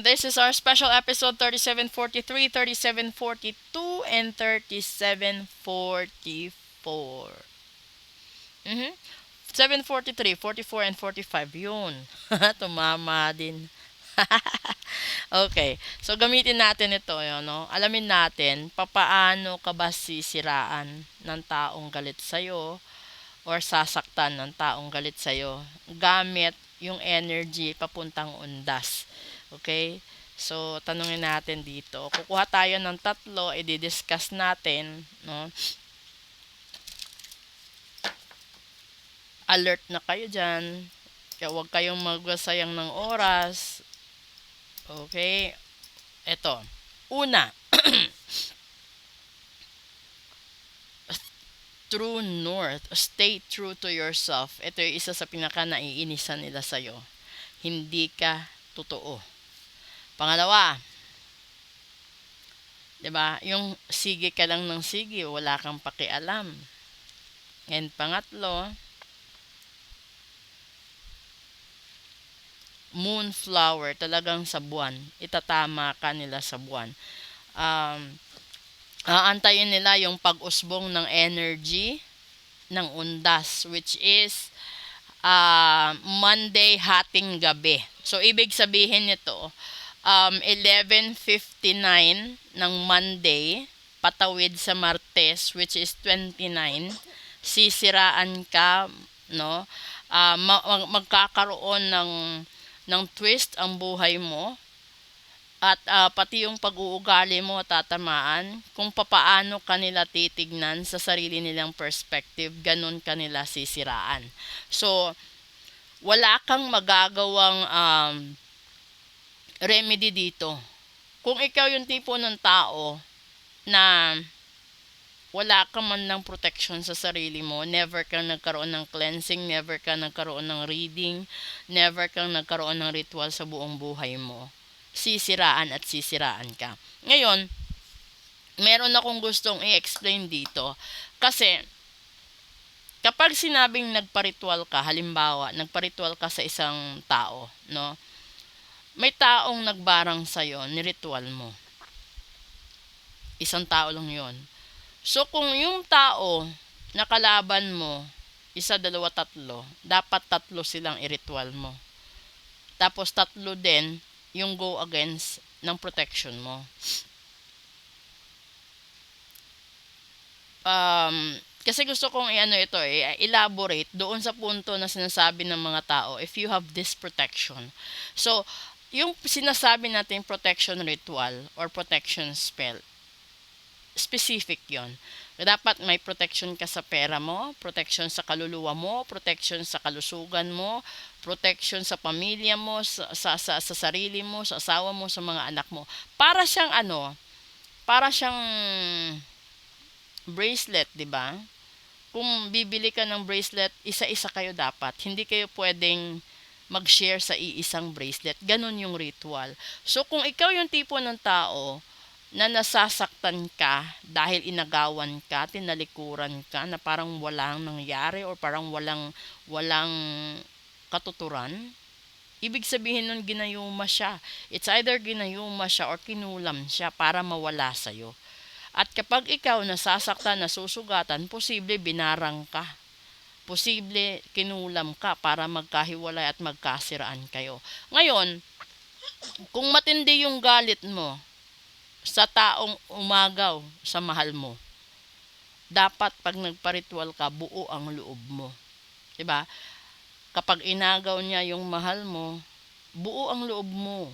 This is our special episode 3743, 3742, and 3744. Mhm. 743, 44, and 45. Yun. Tumama din. Okay. So, gamitin natin ito, yun, no? Alamin natin, papaano ka ba sisiraan ng taong galit sa'yo or sasaktan ng taong galit sa'yo gamit yung energy papuntang undas. Okay? So, tanungin natin dito. Kukuha tayo ng tatlo, i-discuss natin, no? Alert na kayo dyan. Kaya huwag kayong magwasayang ng oras. Okay? Eto. Una, true north. Stay true to yourself. Ito yung isa sa pinaka naiinisan nila sa'yo. Hindi ka totoo. Pangalawa, 'di ba? Yung sige ka lang ng sige, wala kang pakialam. And pangatlo, moonflower, talagang sa buwan. Itatama ka nila sa buwan. Um, aantayin nila yung pag-usbong ng energy ng undas, which is Monday hating gabi. So, ibig sabihin nito, 11:59 ng Monday, patawid sa Martes, which is 29, sisiraan ka, no? Magkakaroon ng twist ang buhay mo at pati yung pag-uugali mo tatamaan kung papaano kanila titignan sa sarili nilang perspective, ganun kanila sisiraan. So, wala kang magagawang remedy dito. Kung ikaw yung tipo ng tao na wala ka man ng protection sa sarili mo, never kang nagkaroon ng cleansing, never kang nagkaroon ng reading, never kang nagkaroon ng ritual sa buong buhay mo, sisiraan at sisiraan ka. Ngayon, meron akong gustong i-explain dito. Kasi, kapag sinabing nagparitual ka, halimbawa, nagparitual ka sa isang tao, no? May taong nagbarang sa'yo, niritual mo. Isang tao lang yon. So, kung yung tao na kalaban mo, isa, dalawa, tatlo, dapat tatlo silang iritual mo. Tapos tatlo din yung go against ng protection mo. Kasi gusto kong elaborate doon sa punto na sinasabi ng mga tao, if you have this protection. So, yung sinasabi natin protection ritual or protection spell, specific yon. Dapat may protection ka sa pera mo, protection sa kaluluwa mo, protection sa kalusugan mo, protection sa pamilya mo, sa sarili mo, sa asawa mo, sa mga anak mo. Para siyang bracelet, 'di ba? Kung bibili ka ng bracelet, isa-isa kayo dapat. Hindi kayo pwedeng mag-share sa iisang bracelet. Ganon yung ritual. So, kung ikaw yung tipo ng tao na nasasaktan ka dahil inagawan ka, tinalikuran ka, na parang walang nangyari or parang walang katuturan, ibig sabihin nun ginayuma siya. It's either ginayuma siya or kinulam siya para mawala sa'yo. At kapag ikaw nasasaktan, nasusugatan, posible binarang ka. Posible kinulam ka para magkahiwalay at magkasiraan kayo. Ngayon, kung matindi yung galit mo sa taong umagaw sa mahal mo, dapat pag nagparitual ka, buo ang loob mo. 'Di ba? Kapag inagaw niya yung mahal mo, buo ang loob mo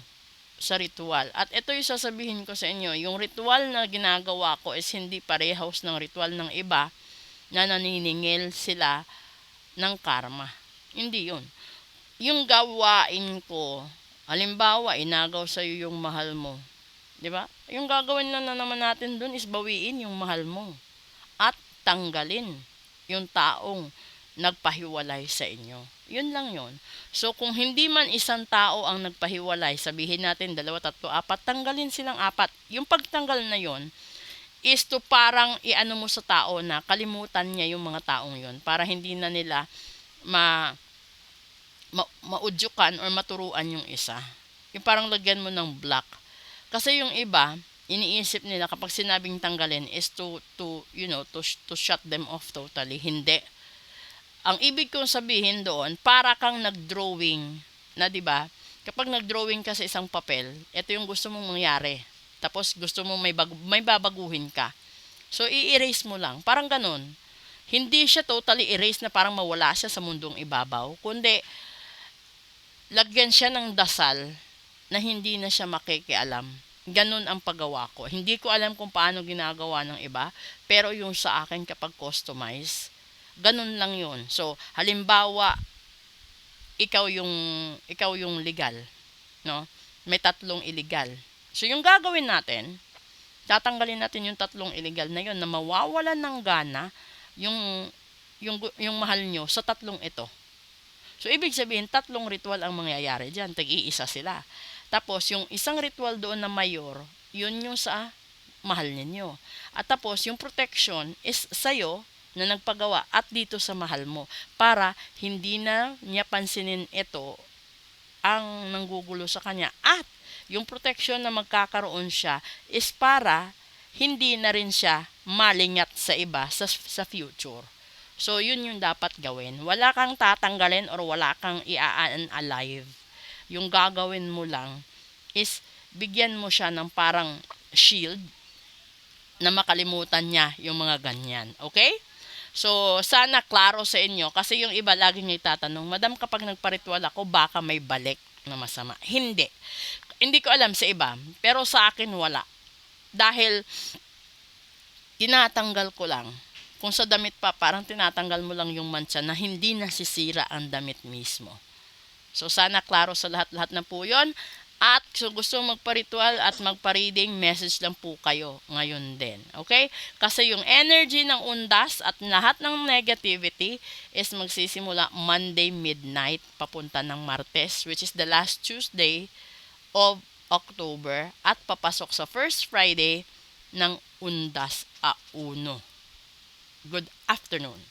sa ritual. At ito yung sasabihin ko sa inyo, yung ritual na ginagawa ko is hindi parehas ng ritual ng iba na naniningil sila ng karma. Hindi yun. Yung gawain ko, halimbawa, inagaw sa'yo yung mahal mo. 'Di ba? Yung gagawin na naman natin dun is bawiin yung mahal mo. At tanggalin yung taong nagpahiwalay sa inyo. Yun lang yun. So, kung hindi man isang tao ang nagpahiwalay, sabihin natin dalawa, tatlo, apat, tanggalin silang apat. Yung pagtanggal na yon is to parang iano mo sa tao na kalimutan niya yung mga taong yon para hindi na nila maudyukan or maturuan yung isa. Yung parang lagyan mo ng black. Kasi yung iba, iniisip nila kapag sinabing tanggalin is to shut them off totally. Hindi. Ang ibig kong sabihin doon, para kang nag-drawing na 'di ba? Kapag nag-drawing ka sa isang papel, ito yung gusto mong mangyari. Tapos gusto mo may babaguhin ka. So i-erase mo lang, parang ganun. Hindi siya totally erase na parang mawala siya sa mundong ibabaw, kundi lagyan siya ng dasal na hindi na siya makikialam. Ganun ang paggawa ko. Hindi ko alam kung paano ginagawa ng iba, pero yung sa akin kapag customize, ganun lang yun. So, halimbawa, ikaw yung legal, no? May tatlong illegal. So, yung gagawin natin, tatanggalin natin yung tatlong illegal na yun na mawawalan ng gana yung mahal nyo sa tatlong ito. So, ibig sabihin, tatlong ritual ang mangyayari dyan. Tag-iisa sila. Tapos, yung isang ritual doon na mayor, yun yung sa mahal ninyo. At tapos, yung protection is sa'yo na nagpagawa at dito sa mahal mo para hindi na niya pansinin ito ang nanggugulo sa kanya. At yung protection na magkakaroon siya is para hindi na rin siya malingat sa iba sa future. So, yun yung dapat gawin. Wala kang tatanggalin or wala kang i-unalive. Yung gagawin mo lang is bigyan mo siya ng parang shield na makalimutan niya yung mga ganyan. Okay? So, sana klaro sa inyo. Kasi yung iba laging itatanong, Madam, kapag nagparitual ako, baka may balik na masama. Hindi. Hindi ko alam sa iba. Pero sa akin, wala. Dahil, tinatanggal ko lang. Kung sa damit pa, parang tinatanggal mo lang yung mancha na hindi nasisira ang damit mismo. So, sana klaro sa lahat-lahat na po yun. At so gusto magpa-ritual at magpa-reading, message lang po kayo ngayon din. Okay? Kasi yung energy ng undas at lahat ng negativity is magsisimula Monday midnight papunta ng Martes, which is the last Tuesday of October, at papasok sa first Friday ng undas a 1. Good afternoon.